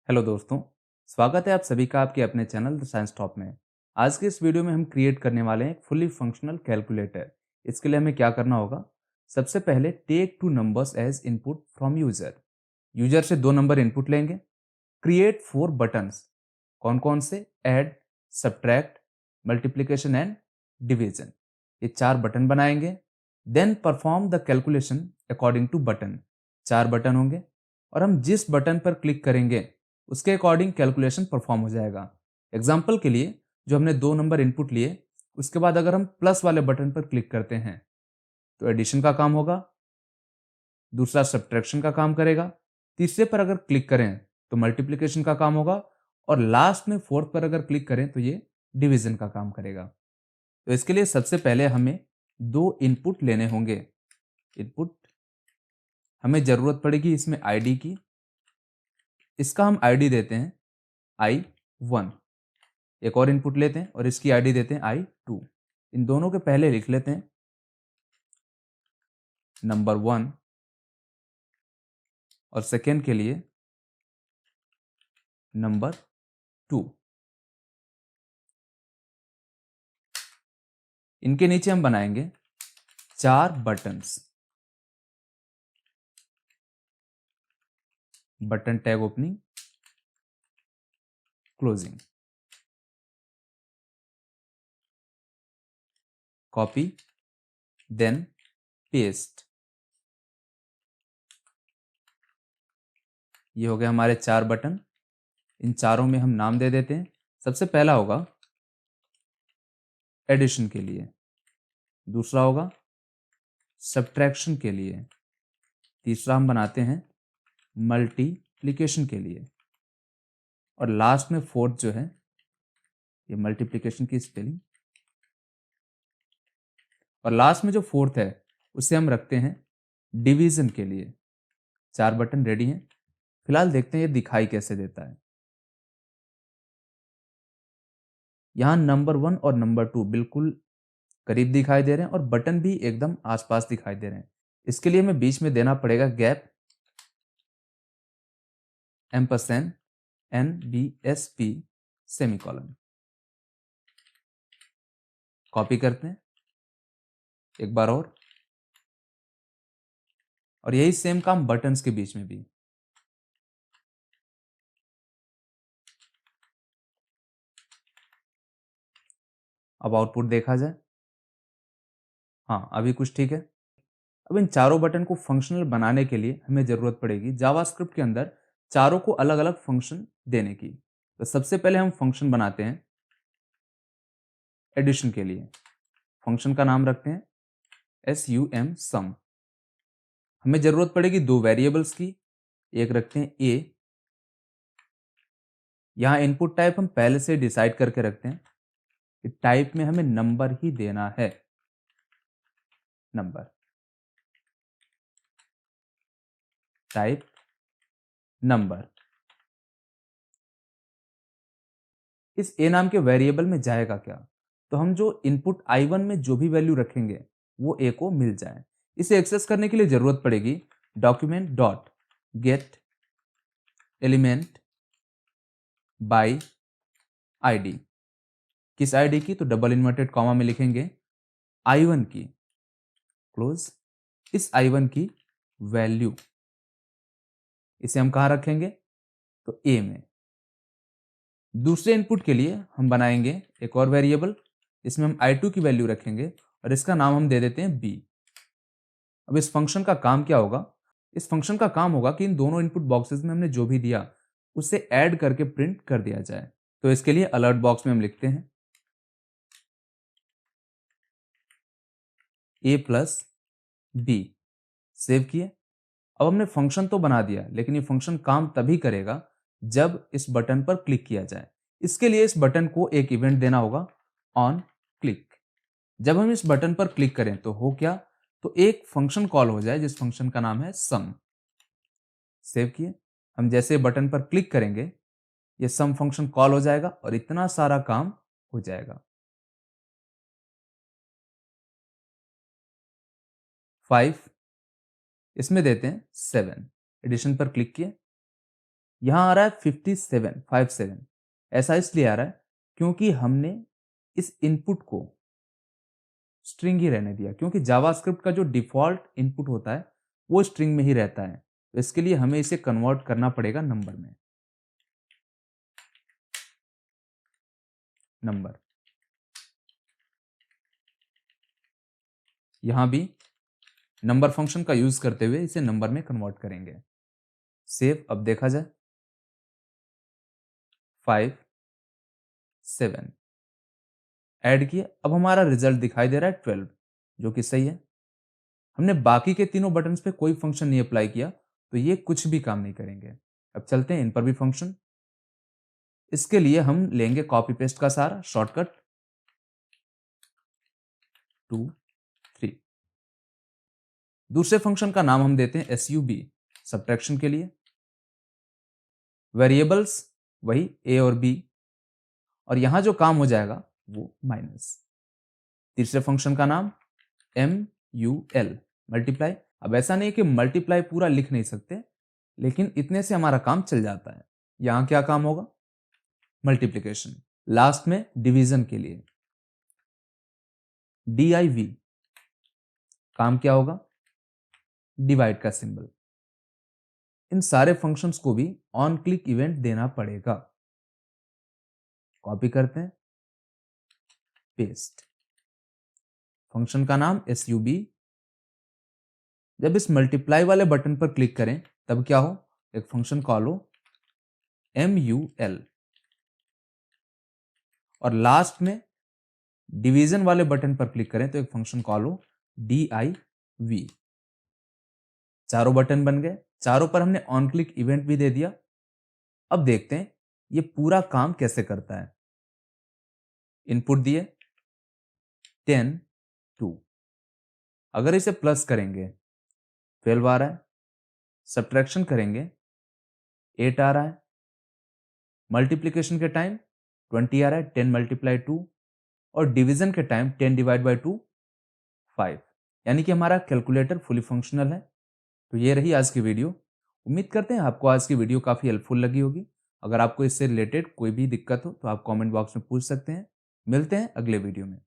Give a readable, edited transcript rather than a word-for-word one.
Hello दोस्तों, स्वागत है आप सभी का आपके अपने चैनल द साइंस टॉप में। आज के इस वीडियो में हम क्रिएट करने वाले हैं एक फुली फंक्शनल कैलकुलेटर। इसके लिए हमें क्या करना होगा? सबसे पहले take two numbers as input from user. User से दो नंबर इनपुट लेंगे। Create four buttons. कौन कौन से? Add, subtract, multiplication and division. ये चार बटन बनाएंगे। Then perform the calculation according to button. चार बटन होंगे और हम जिस बटन पर क्लिक करेंगे उसके अकॉर्डिंग कैलकुलेशन परफॉर्म हो जाएगा। एग्जाम्पल के लिए जो हमने दो नंबर इनपुट लिए, उसके बाद अगर हम प्लस वाले बटन पर क्लिक करते हैं तो एडिशन का काम होगा, दूसरा सब्ट्रैक्शन का काम करेगा, तीसरे पर अगर क्लिक करें तो मल्टीप्लिकेशन का काम होगा और लास्ट में फोर्थ पर अगर क्लिक करें तो ये डिवीजन का काम करेगा। तो इसके लिए सबसे पहले हमें दो इनपुट लेने होंगे। इनपुट हमें जरूरत पड़ेगी इसमें आईडी की। इसका हम आईडी देते हैं I1। एक और इनपुट लेते हैं और इसकी आईडी देते हैं I2। इन दोनों के पहले लिख लेते हैं नंबर 1 और सेकेंड के लिए नंबर 2। इनके नीचे हम बनाएंगे चार buttons. Button tag opening, closing, copy, then paste. ये हो गए हमारे चार बटन। इन चारों में हम नाम दे देते हैं। सबसे पहला होगा एडिशन के लिए, दूसरा होगा सब्ट्रैक्शन के लिए, तीसरा हम बनाते हैं मल्टीप्लिकेशन के लिए और लास्ट में फोर्थ जो है ये मल्टीप्लिकेशन की स्पेलिंग। और लास्ट में जो फोर्थ है उसे हम रखते हैं डिवीजन के लिए। चार बटन रेडी हैं। फिलहाल देखते हैं ये दिखाई कैसे देता है। यहां नंबर 1 और नंबर 2 बिल्कुल करीब दिखाई दे रहे हैं और बटन भी एकदम आसपास दिखाई दे रहे हैं। इसके लिए हमें बीच में देना पड़ेगा gap, ampersand, NBSP, semicolon. Copy करते हैं एक बार और यही सेम काम बटन्स के बीच में भी। अब आउटपुट देखा जाए। हाँ, अभी कुछ ठीक है। अब इन चारों बटन को फंक्शनल बनाने के लिए हमें जरूरत पड़ेगी जावास्क्रिप्ट के अंदर चारों को अलग अलग फंक्शन देने की। तो सबसे पहले हम फंक्शन बनाते हैं एडिशन के लिए। फंक्शन का नाम रखते हैं SUM, सम। हमें जरूरत पड़ेगी दो वेरिएबल्स की। एक रखते हैं a। यहां इनपुट टाइप हम पहले से डिसाइड करके रखते हैं कि टाइप में हमें नंबर ही देना है, नंबर। Type number. इस a नाम के वेरिएबल में जाएगा क्या? तो हम जो इनपुट I1 में जो भी वैल्यू रखेंगे वो a को मिल जाए। इसे एक्सेस करने के लिए जरूरत पड़ेगी document dot gate element by ID. किस आईडी की? तो डबल इन्वर्टेड कॉमा में लिखेंगे I1 की, क्लोज। इस I1 की वैल्यू इसे हम कहां रखेंगे? तो a में। दूसरे इनपुट के लिए हम बनाएंगे एक और वेरिएबल। इसमें हम I2 की वैल्यू रखेंगे और इसका नाम हम दे देते हैं b। अब इस फंक्शन का काम क्या होगा? इस फंक्शन का काम होगा कि इन दोनों इनपुट बॉक्सेस में हमने जो भी दिया उसे ऐड करके प्रिंट कर दिया जाए। तो इसके लिए अलर्ट बॉक्स में हम लिखते हैं a प्लस b। सेव किए। अब हमने फंक्शन तो बना दिया, लेकिन ये फंक्शन काम तभी करेगा जब इस बटन पर क्लिक किया जाए। इसके लिए इस बटन को एक इवेंट देना होगा, ऑन क्लिक। जब हम इस बटन पर क्लिक करें तो हो क्या? तो एक फंक्शन कॉल हो जाए जिस फंक्शन का नाम है सम। सेव किए। हम जैसे बटन पर क्लिक करेंगे ये सम फंक्शन कॉल हो जाएगा और इतना सारा काम हो जाएगा। 5 इसमें देते हैं 7। एडिशन पर क्लिक किए। यहाँ आ रहा है 57 ऐसा इसलिए आ रहा है क्योंकि हमने इस इनपुट को स्ट्रिंग ही रहने दिया, क्योंकि जावास्क्रिप्ट का जो डिफॉल्ट इनपुट होता है वो स्ट्रिंग में ही रहता है। तो इसके लिए हमें इसे कन्वर्ट करना पड़ेगा नंबर में। नंबर यहां भी नंबर फंक्शन का यूज करते हुए इसे नंबर में कन्वर्ट करेंगे। सेव। अब देखा जाए 5 7 ऐड किए, अब हमारा रिजल्ट दिखाई दे रहा है 12, जो कि सही है। हमने बाकी के तीनों बटन्स पे कोई फंक्शन नहीं अप्लाई किया, तो ये कुछ भी काम नहीं करेंगे। अब चलते हैं इन पर भी फंक्शन। इसके लिए हम लेंगे कॉपी पेस्ट का सारा शॉर्टकट 2 3। दूसरे फंक्शन का नाम हम देते हैं SUB, सब्ट्रैक्शन के लिए। वेरिएबल्स वही A और B, और यहां जो काम हो जाएगा वो माइनस। तीसरे फंक्शन का नाम MUL, मल्टीप्लाई। अब ऐसा नहीं कि मल्टीप्लाई पूरा लिख नहीं सकते, लेकिन इतने से हमारा काम चल जाता है। यहां क्या काम होगा? मल्टीप्लिकेशन। लास्ट में डिवीजन के लिए DIV, काम क्या होगा? डिवाइड का सिंबल। इन सारे फंक्शंस को भी ऑन क्लिक इवेंट देना पड़ेगा। कॉपी करते हैं, पेस्ट। फंक्शन का नाम SUB। जब इस मल्टीप्लाई वाले बटन पर क्लिक करें तब क्या हो? एक फंक्शन कॉल हो MUL, और लास्ट में डिवीजन वाले बटन पर क्लिक करें तो एक फंक्शन कॉल हो DIV। चारों बटन बन गए, चारों पर हमने ऑन क्लिक इवेंट भी दे दिया। अब देखते हैं ये पूरा काम कैसे करता है। इनपुट दिए 10 2, अगर इसे प्लस करेंगे 12 आ रहा है, सब्ट्रैक्शन करेंगे 8 आ रहा है, मल्टीप्लिकेशन के टाइम 20 आ रहा है, 10 मल्टीप्लाई 2, और डिवीजन के टाइम 10 डिवाइड बाई 2 5। यानी कि हमारा कैलकुलेटर फुली फंक्शनल है। तो ये रही आज की वीडियो। उम्मीद करते हैं आपको आज की वीडियो काफ़ी हेल्पफुल लगी होगी। अगर आपको इससे रिलेटेड कोई भी दिक्कत हो तो आप कमेंट बॉक्स में पूछ सकते हैं। मिलते हैं अगले वीडियो में।